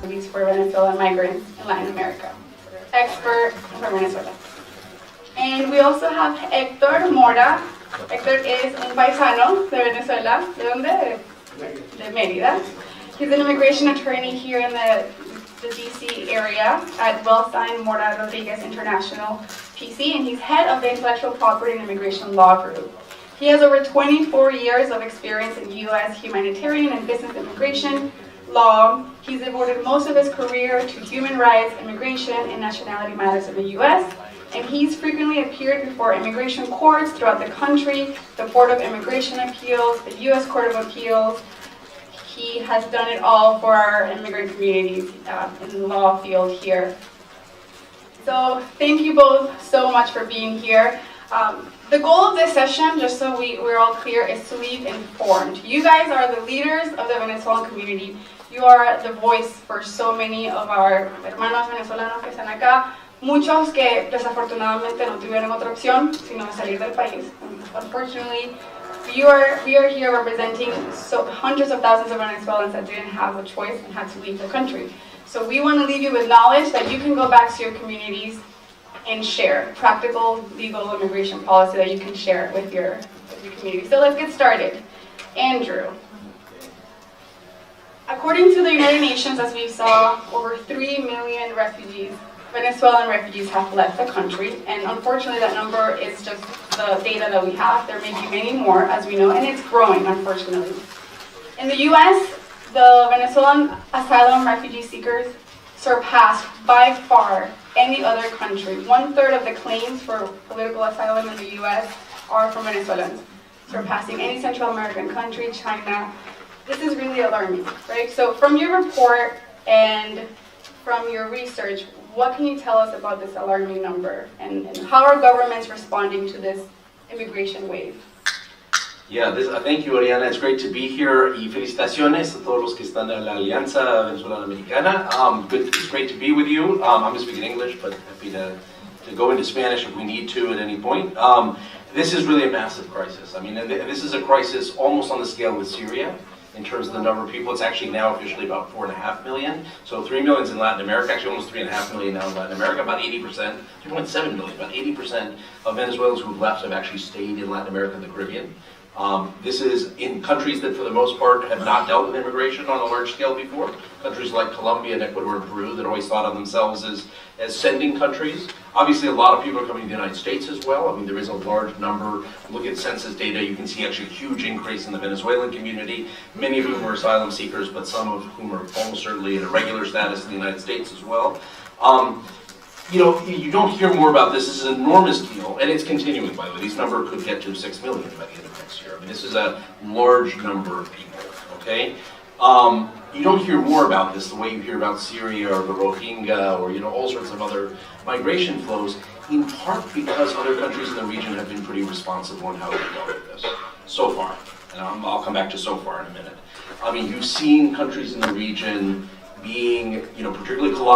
for Venezuelan migrants in Latin America. Expert for Venezuela. And we also have Héctor Mora. Héctor is un paisano de Venezuela. ¿De dónde? De Mérida. He's an immigration attorney here in the D.C. area at Feierstein Mora Rodriguez International PC, and he's head of the Intellectual Property and Immigration Law Group. He has over 24 years of experience in U.S. humanitarian and business immigration law. He's devoted most of his career to human rights, immigration, and nationality matters in the U.S., and he's frequently appeared before immigration courts throughout the country, the Board of Immigration Appeals, the U.S. Court of Appeals. He has done it all for our immigrant communities in the law field here. So thank you both so much for being here. The goal of this session, just so we're all clear, is to leave informed. You guys are the leaders of the Venezuelan community. You are the voice for so many of our hermanos venezolanos que están acá, muchos que desafortunadamente no tuvieron otra opción sino salir del país. Unfortunately, we are here representing hundreds of thousands of Venezuelans that didn't have a choice and had to leave the country. So we want to leave you with knowledge that you can go back to your communities and share practical legal immigration policy that you can share with your community. So let's get started. Andrew. According to the United Nations, as we saw, over 3 million Venezuelan refugees have left the country, and unfortunately that number is just the data that we have. There may be many more, as we know, and it's growing, unfortunately. In the U.S., the Venezuelan asylum refugee seekers surpassed by far any other country. 1/3 of the claims for political asylum in the U.S. are from Venezuelans, surpassing any Central American country, China. This is really alarming, right? So from your report and from your research, what can you tell us about this alarming number, and how are governments responding to this immigration wave? Yeah, thank you, Oriana. It's great to be here. Y felicitaciones a todos los que están en la Alianza Venezuelan Americana. It's great to be with you. I'm going to speak in English, but happy to go into Spanish if we need to at any point. This is really a massive crisis. I mean, this is a crisis almost on the scale with Syria. In terms of the number of people, it's actually now officially about 4.5 million. So 3 million in Latin America, actually almost 3.5 million now in Latin America, about 80%, 3.7 million, about 80% of Venezuelans who've left have actually stayed in Latin America and the Caribbean. This is in countries that for the most part have not dealt with immigration on a large scale before. Countries like Colombia and Ecuador and Peru that always thought of themselves as sending countries. Obviously a lot of people are coming to the United States as well. I mean, there is a large number. Look at census data, you can see actually a huge increase in the Venezuelan community, many of whom are asylum seekers, but some of whom are almost certainly in a regular status in the United States as well. You know, you don't hear more about this. This is an enormous deal, and it's continuing, by the way. These numbers could get to 6 million by the end of next year. I mean, this is a large number of people, okay? You don't hear more about this the way you hear about Syria or the Rohingya or, you know, all sorts of other migration flows, in part because other countries in the region have been pretty responsible in how they dealt with this so far. And I'll come back to so far in a minute. I mean, you've seen countries in the region being, you know, particularly Colombia,